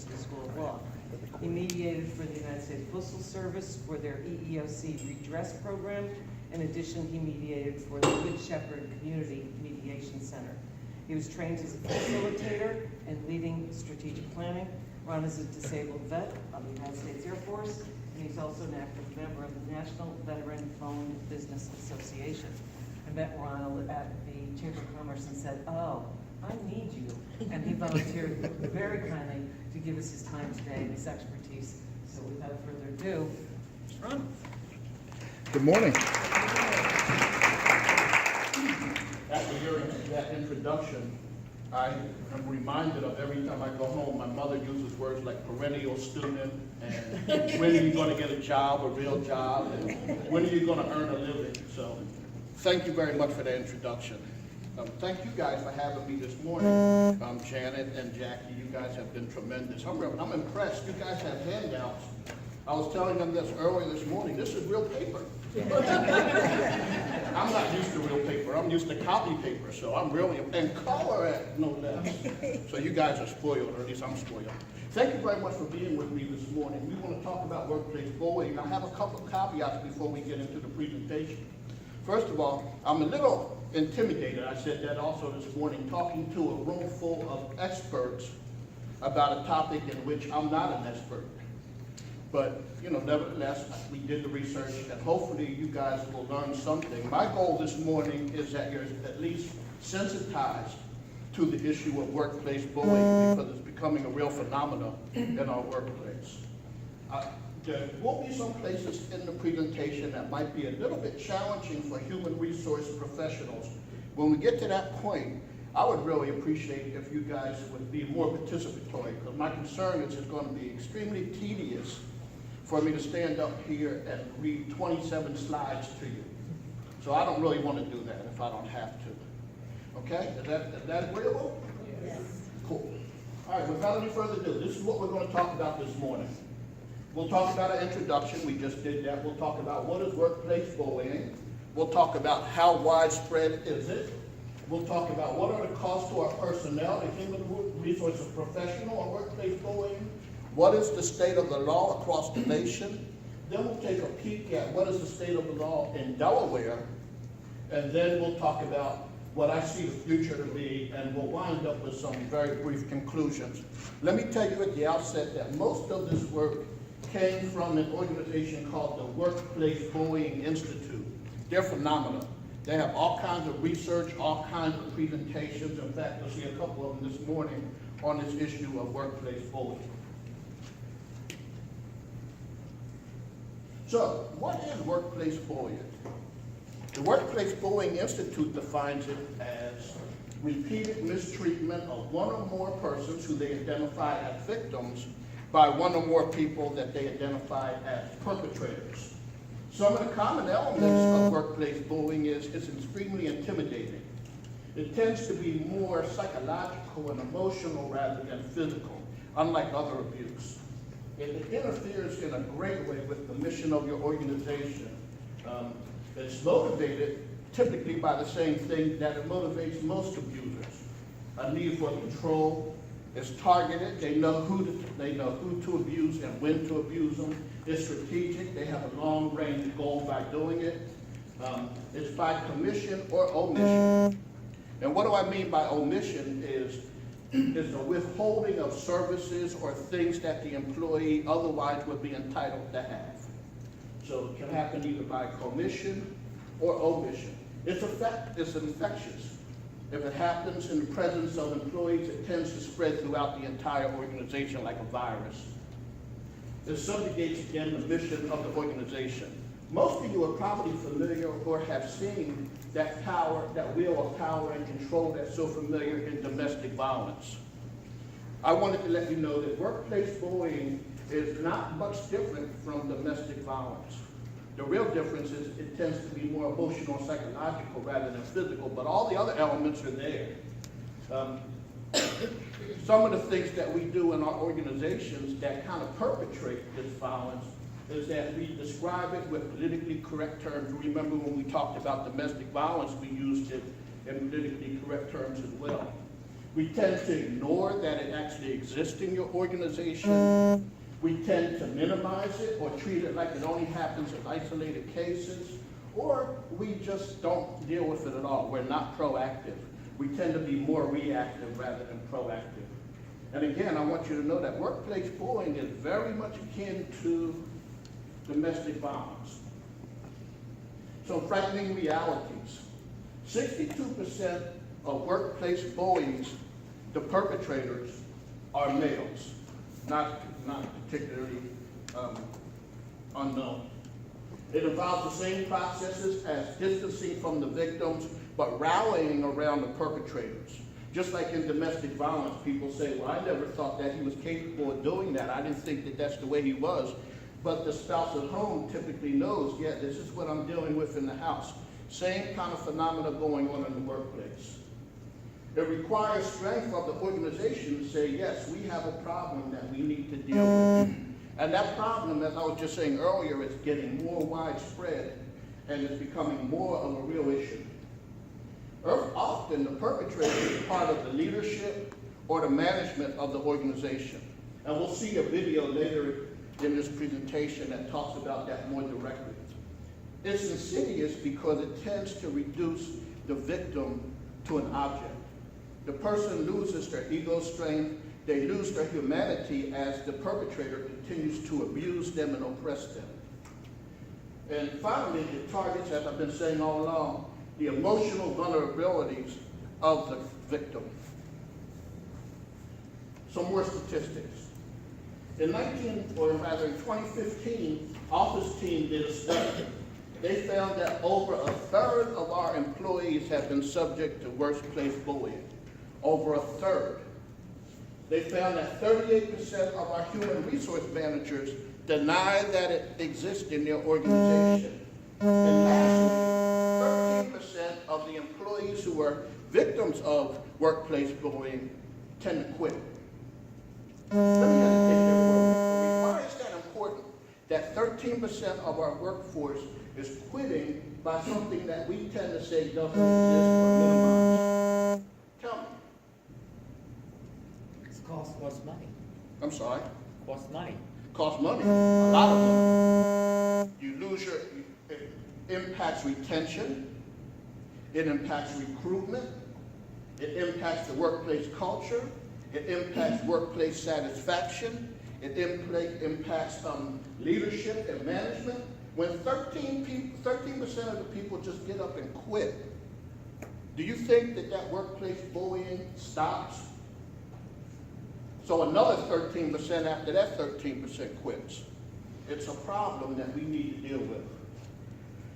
University School of Law. He mediated for the United States Postal Service for their EEOC redress program. In addition, he mediated for the Good Shepherd Community Mediation Center. He was trained as a facilitator and leading strategic planning. Ron is a disabled vet of the United States Air Force, and he's also an active member of the National Veteran Phone Business Association. I met Ron at the Chamber of Commerce and said, "Oh, I need you." And he volunteered very kindly to give us his time today and his expertise. So without further ado, Ron. Good morning. After hearing that introduction, I am reminded of every time I go home, my mother uses words like perennial student, and when are you going to get a job, a real job, and when are you going to earn a living? So thank you very much for that introduction. Thank you guys for having me this morning. Janet and Jackie, you guys have been tremendous. I'm impressed. You guys have handouts. I was telling them this earlier this morning. This is real paper. I'm not used to real paper. I'm used to copy paper, so I'm really, and color at no less. So you guys are spoiled, or at least I'm spoiled. Thank you very much for being with me this morning. We want to talk about workplace bullying. I have a couple of caveats before we get into the presentation. First of all, I'm a little intimidated. I said that also this morning, talking to a room full of experts about a topic in which I'm not an expert. But, nevertheless, we did the research, and hopefully you guys will learn something. My goal this morning is that you're at least sensitized to the issue of workplace bullying, because it's becoming a real phenomenon in our workplace. There will be some places in the presentation that might be a little bit challenging for human resource professionals. When we get to that point, I would really appreciate if you guys would be more participatory, because my concern is it's going to be extremely tedious for me to stand up here and read 27 slides to you. So I don't really want to do that if I don't have to. Okay? Is that agreeable? Yes. Cool. All right, without any further ado, this is what we're going to talk about this morning. We'll talk about an introduction. We just did that. We'll talk about what is workplace bullying. We'll talk about how widespread is it. We'll talk about what are the costs to our personnel, the human resources professional on workplace bullying. What is the state of the law across the nation? Then we'll take a peek at what is the state of the law in Delaware. And then we'll talk about what I see the future to be, and we'll wind up with some very brief conclusions. Let me tell you at the outset that most of this work came from an organization called the Workplace Bullying Institute. They're phenomenal. They have all kinds of research, all kinds of presentations. In fact, you'll see a couple of them this morning on this issue of workplace bullying. So, what is workplace bullying? The Workplace Bullying Institute defines it as repeated mistreatment of one or more persons who they identify as victims by one or more people that they identify as perpetrators. Some of the common elements of workplace bullying is it's extremely intimidating. It tends to be more psychological and emotional rather than physical, unlike other abuse. It interferes in a great way with the mission of your organization. It's motivated typically by the same thing that it motivates most abusers: a need for control. It's targeted. They know who to abuse and when to abuse them. It's strategic. They have a long-range goal by doing it. It's by commission or omission. And what do I mean by omission is the withholding of services or things that the employee otherwise would be entitled to have. So it can happen either by commission or omission. It's infectious. If it happens in the presence of employees, it tends to spread throughout the entire organization like a virus. It subjugates, again, the mission of the organization. Most of you are probably familiar or have seen that power, that wheel of power and control that's so familiar in domestic violence. I wanted to let you know that workplace bullying is not much different from domestic violence. The real difference is it tends to be more emotional and psychological rather than physical, but all the other elements are there. Some of the things that we do in our organizations that kind of perpetrate this violence is that we describe it with politically correct terms. Remember when we talked about domestic violence, we used it in politically correct terms as well. We tend to ignore that it actually exists in your organization. We tend to minimize it or treat it like it only happens in isolated cases, or we just don't deal with it at all. We're not proactive. We tend to be more reactive rather than proactive. And again, I want you to know that workplace bullying is very much akin to domestic violence. Some frightening realities. 62% of workplace bullies, the perpetrators, are males, not particularly unknown. It involves the same processes as distancing from the victims, but rallying around the perpetrators. Just like in domestic violence, people say, well, I never thought that he was capable of doing that. I didn't think that that's the way he was. But the spouse at home typically knows, yeah, this is what I'm dealing with in the house. Same kind of phenomena going on in the workplace. It requires strength of the organization to say, yes, we have a problem that we need to deal with. And that problem, as I was just saying earlier, is getting more widespread and it's becoming more of a real issue. Often the perpetrator is part of the leadership or the management of the organization. And we'll see a video later in this presentation that talks about that more directly. It's insidious because it tends to reduce the victim to an object. The person loses their ego strength, they lose their humanity as the perpetrator continues to abuse them and oppress them. And finally, it targets, as I've been saying all along, the emotional vulnerabilities of the victim. Some more statistics. In 2015, Office Team did a study. They found that over a third of our employees have been subject to workplace bullying. Over a third. They found that 38% of our human resource managers deny that it exists in their organization. And lastly, 13% of the employees who are victims of workplace bullying tend to quit. Let me just take that for a minute. Why is that important? That 13% of our workforce is quitting by something that we tend to say doesn't exist or minimize. Tell me. It costs money. I'm sorry? Costs money. Costs money. A lot of money. You lose your, it impacts retention. It impacts recruitment. It impacts the workplace culture. It impacts workplace satisfaction. It impacts leadership and management. When 13% of the people just get up and quit, do you think that that workplace bullying stops? So another 13% after that 13% quits. It's a problem that we need to deal with.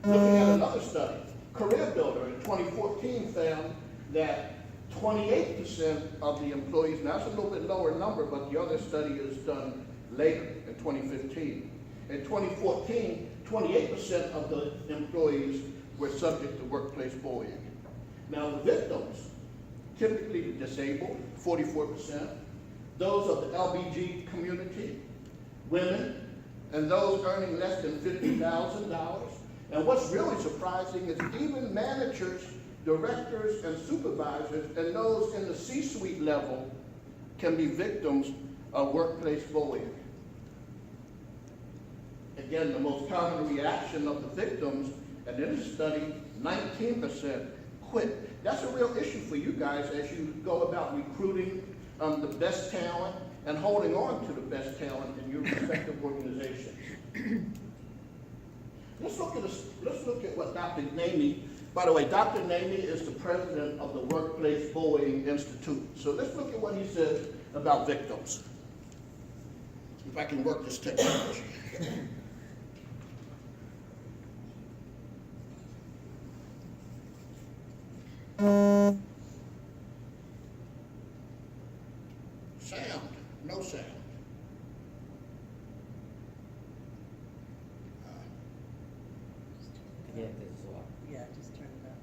Looking at another study, Career Builder in 2014 found that 28% of the employees, now that's a little bit lower number, but the other study is done later in 2015. In 2014, 28% of the employees were subject to workplace bullying. Now the victims, typically the disabled, 44%, those of the LBG community, women, and those earning less than $50,000. And what's really surprising is even managers, directors, and supervisors, and those in the C-suite level can be victims of workplace bullying. Again, the most common reaction of the victims, and in this study, 19% quit. That's a real issue for you guys as you go about recruiting the best talent and holding on to the best talent in your respective organizations. Let's look at what Dr. Namey, by the way, Dr. Namey is the president of the Workplace Bullying Institute. So let's look at what he says about victims. If I can work this technology. Sound, no sound. Yeah, this is what. Yeah, just turn it up.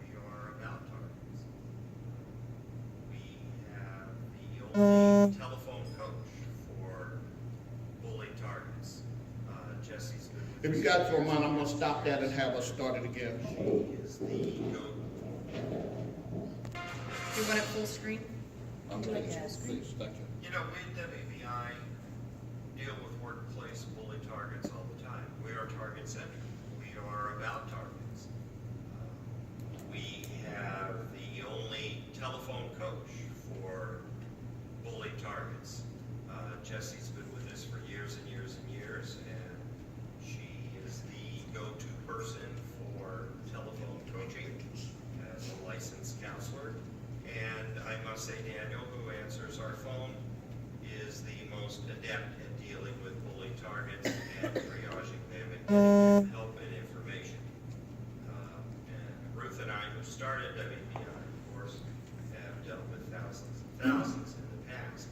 We are about targets. We have the only telephone coach for bully targets. Jesse's good. If you got for a moment, I'm going to stop that and have us start it again. She is the go. want it full screen? Please, thank you. You know, we at WBI deal with workplace bully targets all the time. We are target centered. We are about targets. We have the only telephone coach for bully targets. Jessie's been with us for years and years and years, and she is the go-to person for telephone coaching as a licensed counselor. And I must say, Daniel, who answers our phone, is the most adept at dealing with bully targets and triaging them and getting them help and information. And Ruth and I, who started WBI, of course, have dealt with thousands and thousands in the past.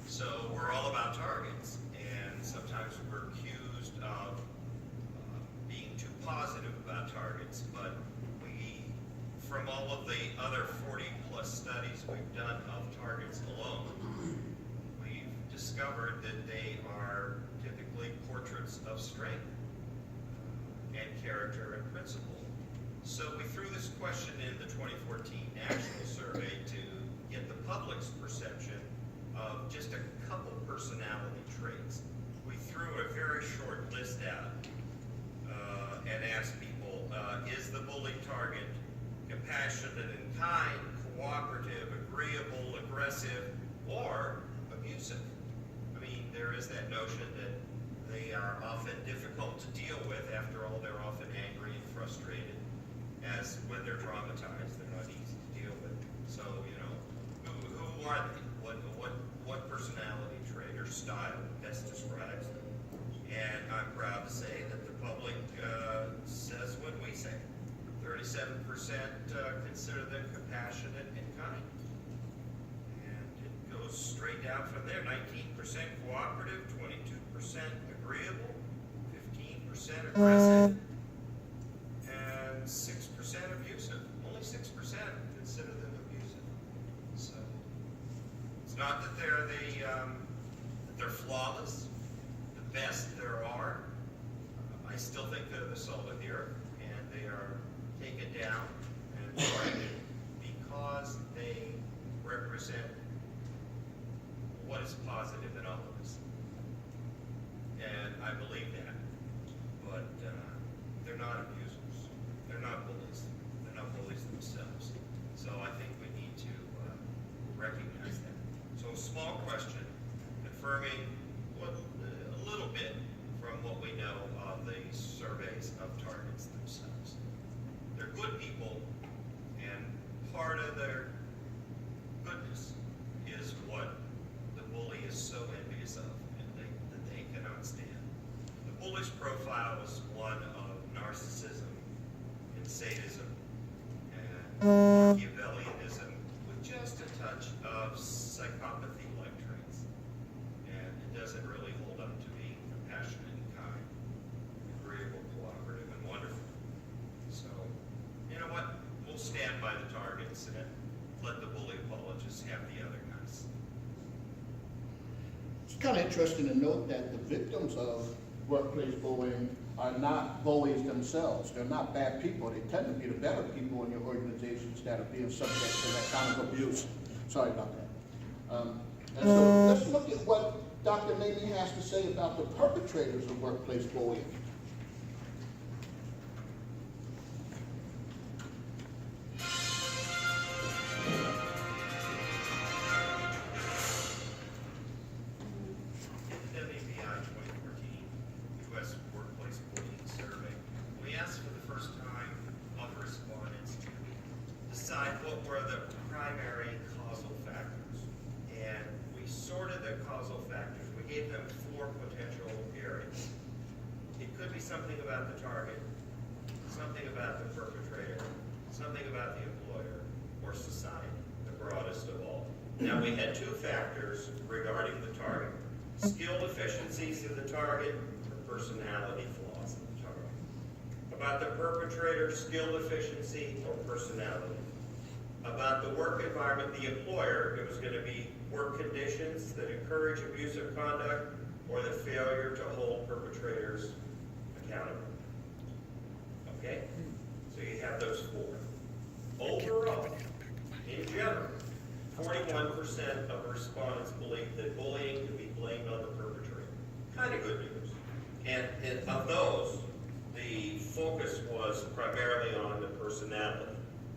So we're all about targets, and sometimes we're accused of being too positive about targets, but from all of the other 40-plus studies we've done of targets alone, we've discovered that they are typically portraits of strength and character and principle. So we threw this question in the 2014 national survey to get the public's perception of just a couple personality traits. We threw a very short list out and asked people, is the bully target compassionate and kind, cooperative, agreeable, aggressive, or abusive? I mean, there is that notion that they are often difficult to deal with. After all, they're often angry and frustrated. As when they're traumatized, they're not easy to deal with. So, you know, who are they? What personality trait or style best describes them? And I'm proud to say that the public says what we say. 37% consider them compassionate and kind. And it goes straight down from there. 19% cooperative, 22% agreeable, 15% aggressive, and 6% abusive. Only 6% consider them abusive. So it's not that they're flawless, the best there are. I still think they're the salt of the earth, and they are taken down and targeted because they represent what is positive in all of us. And I believe that. But they're not abusers. They're not bullies. They're not bullies themselves. So I think we need to recognize that. So a small question, confirming a little bit from what we know of the surveys of targets themselves. They're good people, and part of their goodness is what the bully is so envious of and that they cannot stand. The bully's profile is one of narcissism and sadism and Machiavellianism with just a touch of psychopathy-like traits. And it doesn't really hold up to being compassionate and kind, agreeable, cooperative, and wonderful. So, you know what? We'll stand by the targets and let the bully apologists have the other guys. It's kind of interesting to note that the victims of workplace bullying are not bullies themselves. They're not bad people. They tend to be the better people in your organizations that are being subject to that kind of abuse. Sorry about that. And so let's look at what Dr. Namey has to say about the perpetrators of workplace bullying. What were the primary causal factors? And we sorted the causal factors. We gave them 4 potential areas. It could be something about the target, something about the perpetrator, something about the employer, or society, the broadest of all. Now, we had 2 factors regarding the target: skill deficiencies of the target, or personality flaws of the target. About the perpetrator, skill deficiency, or personality. About the work environment, the employer, it was going to be work conditions that encourage abusive conduct or the failure to hold perpetrators accountable. Okay? So you have those 4. Overall, in general, 41% of respondents believe that bullying can be blamed on the perpetrator. Kind of good news. And of those, the focus was primarily on the personality,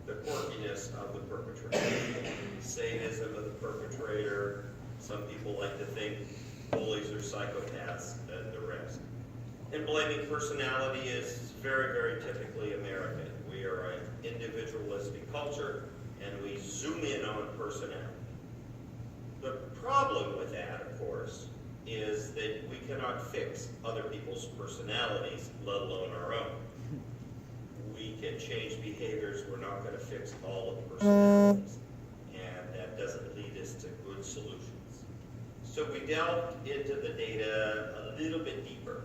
the quirkiness of the perpetrator, sadism of the perpetrator. Some people like to think bullies are psychopaths and the rest. And blaming personality is very, very typically American. We are an individualistic culture, and we zoom in on personality. The problem with that, of course, is that we cannot fix other people's personalities, let alone our own. We can change behaviors, we're not going to fix all of the personalities, and that doesn't lead us to good solutions. So we delved into the data a little bit deeper,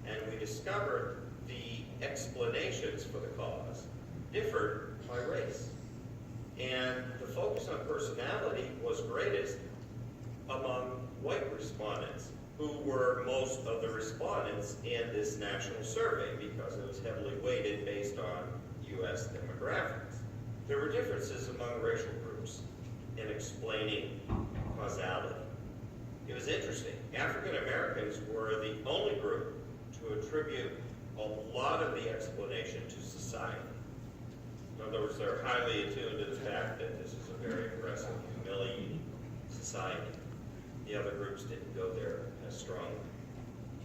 and we discovered the explanations for the cause differed by race. And the focus on personality was greatest among white respondents, who were most of the respondents in this national survey because it was heavily weighted based on U.S. demographics. There were differences among racial groups in explaining causality. It was interesting. African Americans were the only group to attribute a lot of the explanation to society. In other words, they're highly attuned to the fact that this is a very aggressive, humiliating society. The other groups didn't go there as strongly.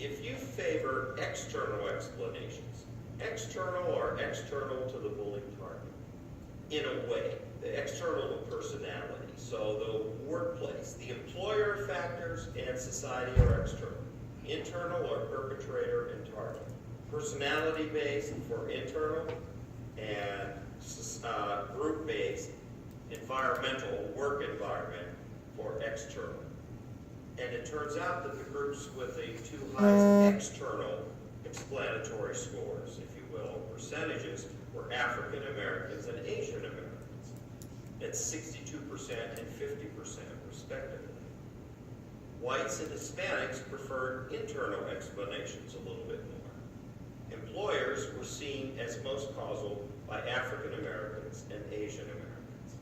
If you favor external explanations, external or external to the bullying target, in a way, the external to personality, so the workplace, the employer factors and society are external. Internal or perpetrator and target. Personality-based for internal and group-based environmental work environment for external. And it turns out that the groups with the two highest external explanatory scores, if you will, percentages, were African Americans and Asian Americans at 62% and 50% respectively. Whites and Hispanics preferred internal explanations a little bit more. Employers were seen as most causal by African Americans and Asian Americans.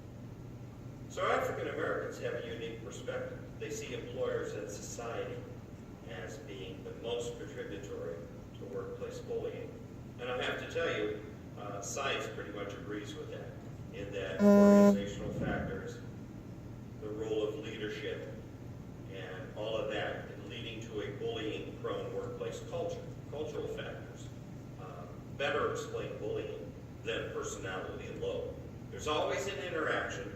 So African Americans have a unique perspective. They see employers and society as being the most contributory to workplace bullying. And I have to tell you, science pretty much agrees with that, in that organizational factors, the role of leadership, and all of that leading to a bullying-prone workplace culture, cultural factors, better explain bullying than personality alone. There's always an interaction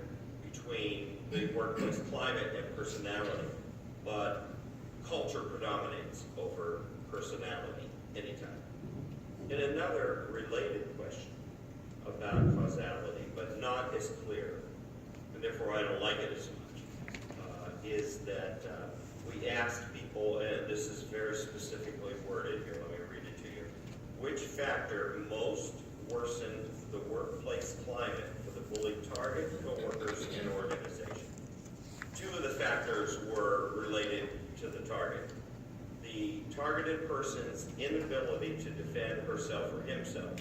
between the workplace climate and personality, but culture predominates over personality anytime. And another related question about causality, but not as clear, and therefore I don't like it as much, is that we asked people, and this is very specifically worded here, let me read it to you, which factor most worsened the workplace climate for the bullied target, coworkers, and organization? Two of the factors were related to the target. The targeted person's inability to defend herself or himself,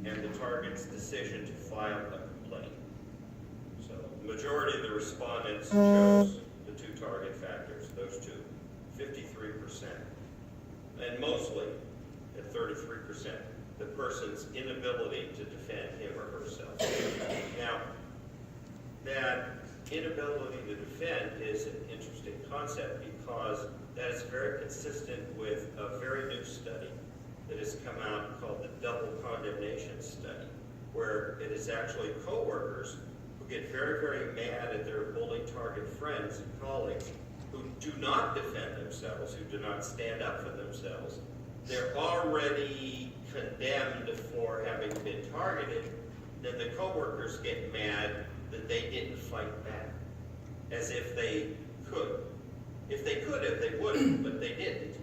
and the target's decision to file a complaint. So the majority of the respondents chose the two target factors, those two, 53%. And mostly, at 33%, the person's inability to defend him or herself. Now, that inability to defend is an interesting concept because that is very consistent with a very new study that has come out called the double condemnation study, where it is actually coworkers who get very, very mad at their bully target friends and colleagues who do not defend themselves, who do not stand up for themselves. They're already condemned for having been targeted. Then the coworkers get mad that they didn't fight back, as if they could. If they could have, they would have, but they didn't.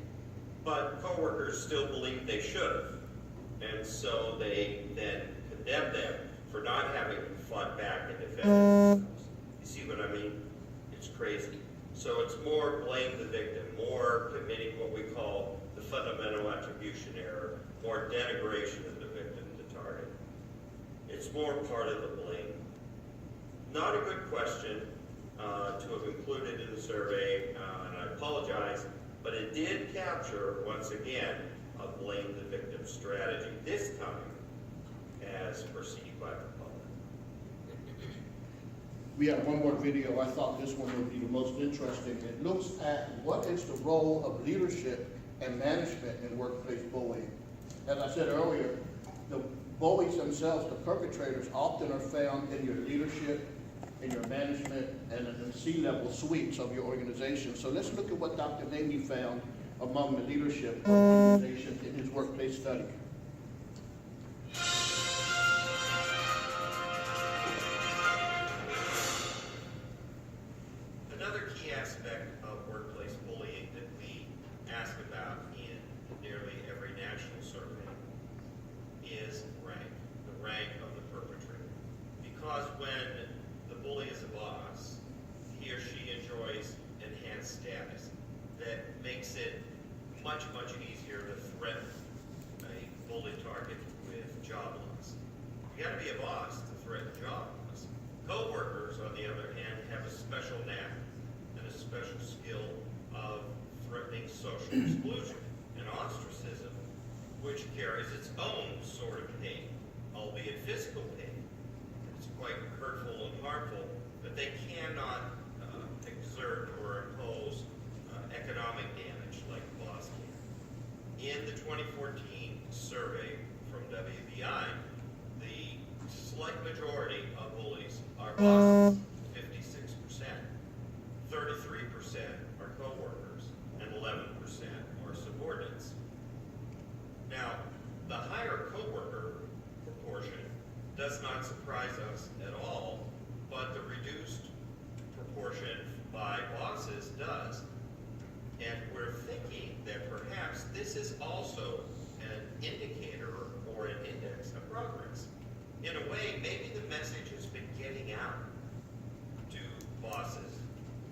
But coworkers still believe they should have. And so they then condemn them for not having fought back and defended themselves. You see what I mean? It's crazy. So it's more blame the victim, more committing what we call the fundamental attribution error, more denigration of the victim, the target. It's more part of the blame. Not a good question, to have included in the survey, and I apologize, but it did capture, once again, a blame the victim strategy, this time as perceived by the public. We have one more video. I thought this one would be the most interesting. It looks at what is the role of leadership and management in workplace bullying. As I said earlier, the bullies themselves, the perpetrators, often are found in your leadership, in your management, and in the C-level suites of your organization. So let's look at what Dr. Namey found among the leadership of organizations in his workplace study. Another key aspect of workplace bullying that we ask about in nearly every national survey is rank, the rank of the perpetrator. Because when the bully is a boss, he or she enjoys enhanced status that makes it much, much easier to threaten a bully target with job loss. You gotta be a boss to threaten job loss. Co-workers, on the other hand, have a special knack and a special skill of threatening social exclusion and ostracism, which carries its own sort of pain, albeit physical pain. It's quite hurtful and harmful, but they cannot exert or impose economic damage like the boss can. In the 2014 survey from WBI, the slight majority of bullies are bosses, 56%, 33% are co-workers, and 11% are subordinates. Now, the higher co-worker proportion does not surprise us at all, but the reduced proportion by bosses does. And we're thinking that perhaps this is also an indicator or an index of progress. In a way, maybe the message has been getting out to bosses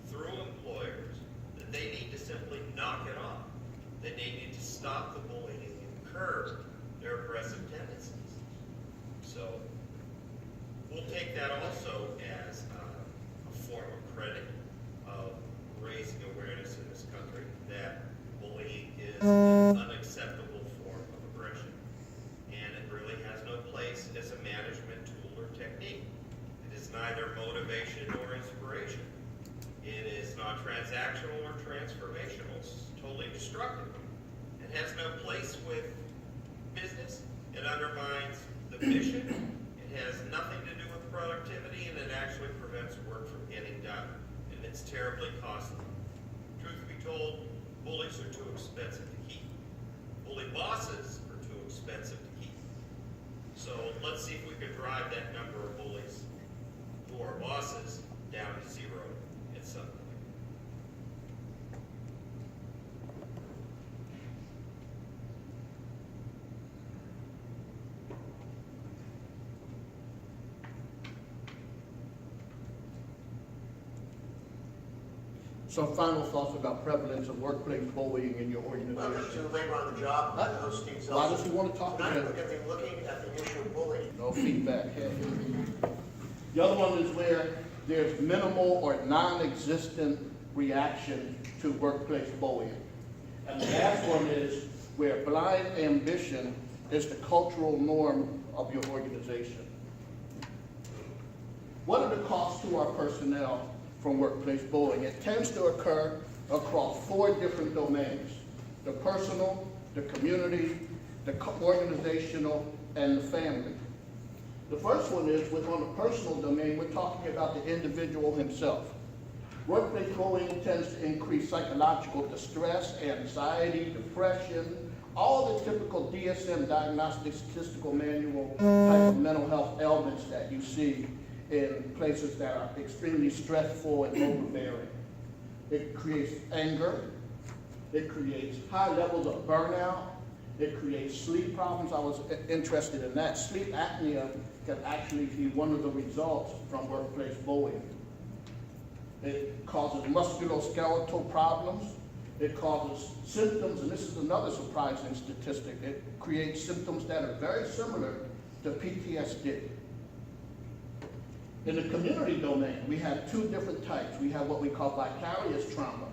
through employers that they need to simply knock it off, that they need to stop the bullying and curb their aggressive tendencies. So we'll take that also as a form of credit of raising awareness in this country that bullying is an unacceptable form of aggression. And it really has no place as a management tool or technique. It is neither motivation nor inspiration. It is not transactional or transformational. It's totally destructive. It has no place with business. It undermines the mission. It has nothing to do with productivity, and it actually prevents work from getting done. And it's terribly costly. Truth be told, bullies are too expensive to keep. Bully bosses are too expensive to keep. So let's see if we can drive that number of bullies who are bosses down to zero at some point. Some final thoughts about prevalence of workplace bullying in your organization. Welcome to Labor on the Job. I'm the host, Steve Zelson. Why does he want to talk Tonight, again? we're going to be looking at the issue of bullying. No feedback. The other one is where there's minimal or non-existent reaction to workplace bullying. And the last one is where blind ambition is the cultural norm of your organization. What are the costs to our personnel from workplace bullying? It tends to occur across 4 different domains: the personal, the community, the organizational, and the family. The first one is on the personal domain, we're talking about the individual himself. Workplace bullying tends to increase psychological distress, anxiety, depression, all the typical DSM diagnostic statistical manual type of mental health ailments that you see in places that are extremely stressful and overbearing. It creates anger. It creates high levels of burnout. It creates sleep problems. I was interested in that. Sleep apnea can actually be one of the results from workplace bullying. It causes musculoskeletal problems. It causes symptoms, and this is another surprising statistic. It creates symptoms that are very similar to PTSD. In the community domain, we have two different types. We have what we call vicarious trauma,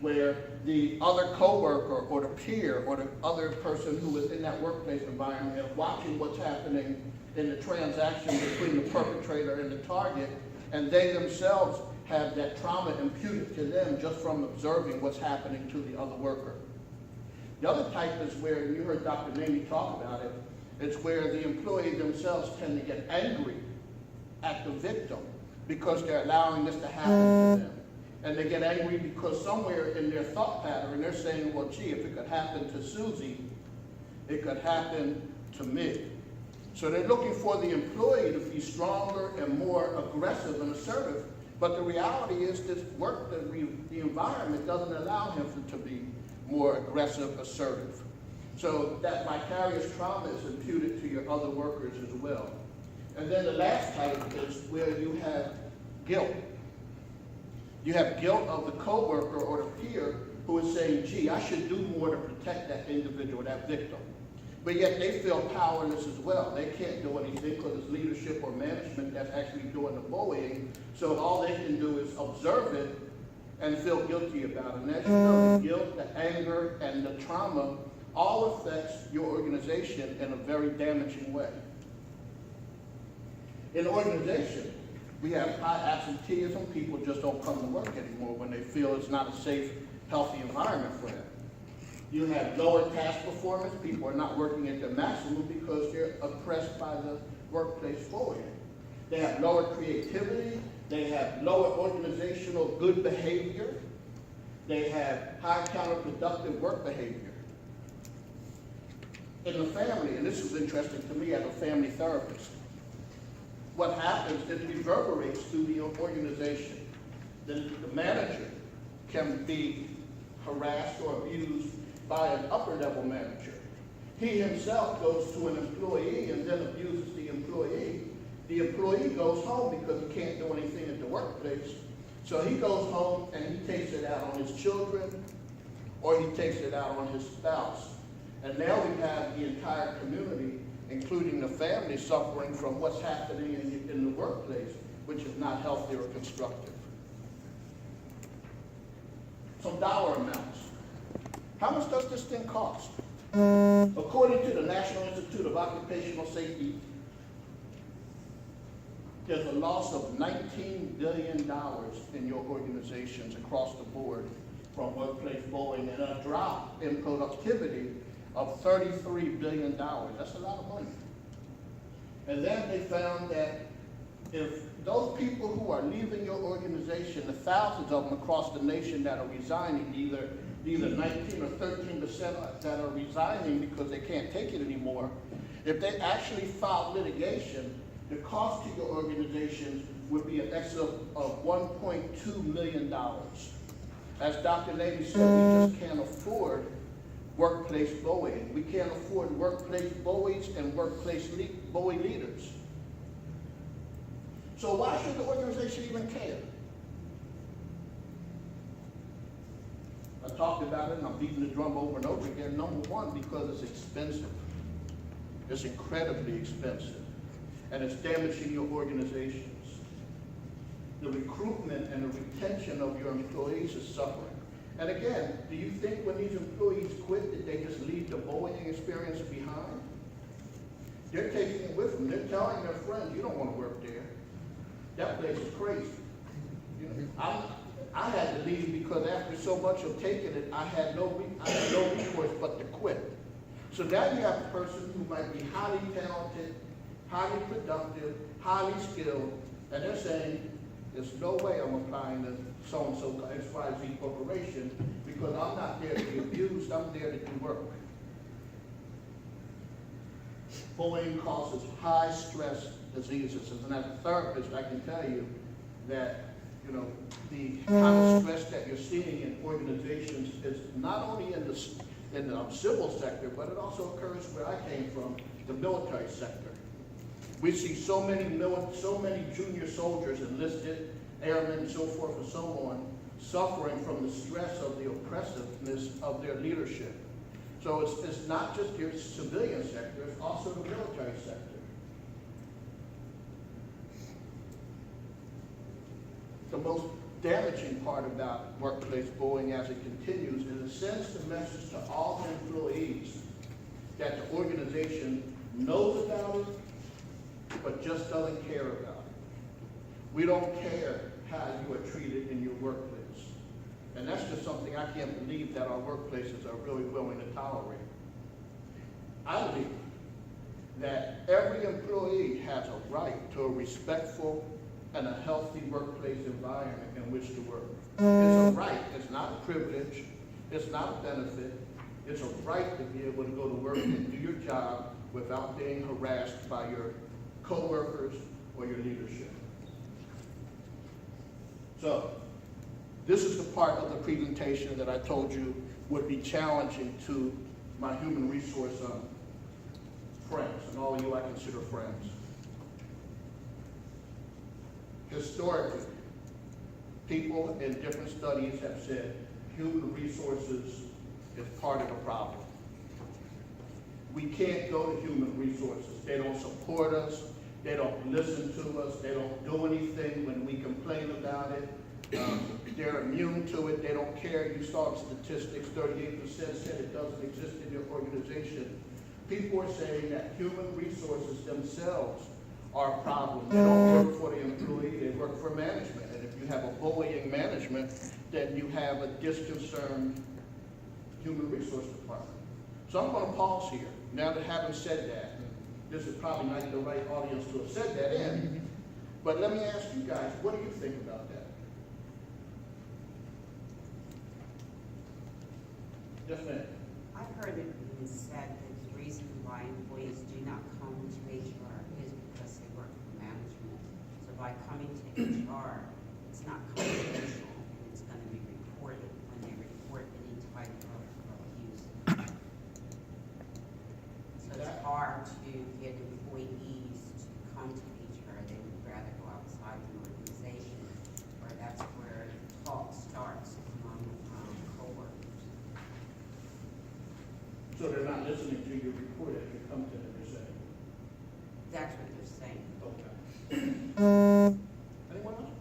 where the other coworker or the peer or the other person who is in that workplace environment is watching what's happening in the transaction between the perpetrator and the target, and they themselves have that trauma imputed to them just from observing what's happening to the other worker. The other type is where, and you heard Dr. Namey talk about it, it's where the employee themselves tend to get angry at the victim because they're allowing this to happen to them. And they get angry because somewhere in their thought pattern, they're saying, well, gee, if it could happen to Susie, it could happen to me. So they're looking for the employee to be stronger and more aggressive and assertive. But the reality is this work, the environment doesn't allow him to be more aggressive, assertive. So that vicarious trauma is imputed to your other workers as well. And then the last type is where you have guilt. You have guilt of the coworker or the peer who is saying, gee, I should do more to protect that individual, that victim. But yet they feel powerless as well. They can't do anything because it's leadership or management that's actually doing the bullying. So all they can do is observe it and feel guilty about it. And as you know, the guilt, the anger, and the trauma all affects your organization in a very damaging way. In an organization, we have high absenteeism. People just don't come to work anymore when they feel it's not a safe, healthy environment for them. You have lower task performance. People are not working at their maximum because they're oppressed by the workplace bullying. They have lower creativity. They have lower organizational good behavior. They have high counterproductive work behavior. In the family, and this is interesting to me as a family therapist, what happens is it reverberates through the organization. The manager can be harassed or abused by an upper level manager. He himself goes to an employee and then abuses the employee. The employee goes home because he can't do anything at the workplace. So he goes home and he takes it out on his children or he takes it out on his spouse. And now we have the entire community, including the family, suffering from what's happening in the workplace, which is not healthy or constructive. Some dollar amounts. How much does this thing cost? According to the National Institute of Occupational Safety, there's a loss of $19 billion in your organizations across the board from workplace bullying and a drop in productivity of $33 billion. That's a lot of money. And then they found that if those people who are leaving your organization, the thousands of them across the nation that are resigning, either 19 or 13% that are resigning because they can't take it anymore, if they actually filed litigation, the cost to your organizations would be in excess of $1.2 million. As Dr. Namey said, we just can't afford workplace bullying. We can't afford workplace bullies and workplace bully leaders. So why should the organization even care? I talked about it and I'm beating the drum over and over again. Number one, because it's expensive. It's incredibly expensive. And it's damaging your organizations. The recruitment and the retention of your employees is suffering. And again, do you think when these employees quit that they just leave the bullying experience behind? They're taking it with them. They're telling their friends, you don't want to work there. That place is crazy. You know, I had to leave because after so much of taking it, I had no recourse but to quit. So now you have a person who might be highly talented, highly productive, highly skilled, and they're saying, there's no way I'm applying to so-and-so XYZ corporation because I'm not there to be abused, I'm there to do work. Bullying causes high stress diseases. And as a therapist, I can tell you that, you know, the kind of stress that you're seeing in organizations is not only in the civil sector, but it also occurs where I came from, the military sector. We see so many junior soldiers, enlisted, airmen, and so forth and so on, suffering from the stress of the oppressiveness of their leadership. So it's not just your civilian sector, it's also the military sector. the most damaging part about workplace bullying as it continues is it sends the message to all employees that the organization knows about it, but just doesn't care about it. We don't care how you are treated in your workplace. And that's just something I can't believe that our workplaces are really willing to tolerate. I believe that every employee has a right to a respectful and a healthy workplace environment in which to work. It's a right, it's not a privilege, it's not a benefit, it's a right to be able to go to work and do your job without being harassed by your coworkers or your leadership. So, this is the part of the presentation that I told you would be challenging to my human resource friends, and all of you I consider friends. Historically, people in different studies have said human resources is part of the problem. We can't go to human resources. They don't support us. They don't listen to us. They don't do anything when we complain about it. They're immune to it. They don't care. You saw the statistics, 38% said it doesn't exist in your organization. People are saying that human resources themselves are a problem. They don't work for the employee, they work for management. And if you have a bullying management, then you have a disconcerted human resource department. So I'm going to pause here. Now that having said that, this is probably not the right audience to have said that in, but let me ask you guys, what do you think about that? Yes, ma'am. I've heard it being said that the reason why employees do not come to HR is because they work for management. So by coming to HR, it's not confidential, and it's going to be reported when they report any type of abuse. So it's hard to get employees to come to HR. They would rather go outside the organization, or that's where the talk starts among coworkers. So they're not listening to your report as you come to them, you're saying? That's what they're saying. Okay. Anyone else?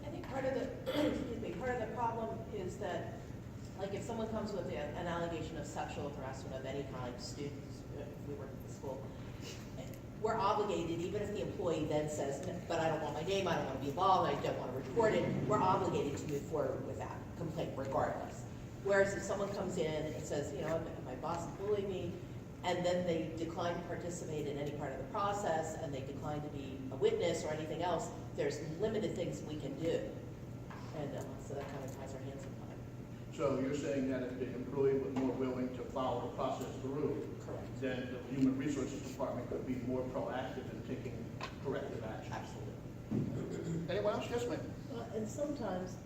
I think part of the, excuse me, part of the problem is that, like, if someone comes with an allegation of sexual harassment of any kind, students, if we work at the school, we're obligated, even if the employee then says, but I don't want my name, I don't want to be involved, I don't want to report it, we're obligated to move forward with that complaint regardless. Whereas if someone comes in and says, you know, my boss is bullying me, and then they decline to participate in any part of the process, and they decline to be a witness or anything else, there's limited things we can do. And so that kind of ties our hands behind. So you're saying that if the employee was more willing to follow the process through, Correct. then the Human Resources Department could be more proactive in taking corrective action. Absolutely. Anyone else? Yes, ma'am. And sometimes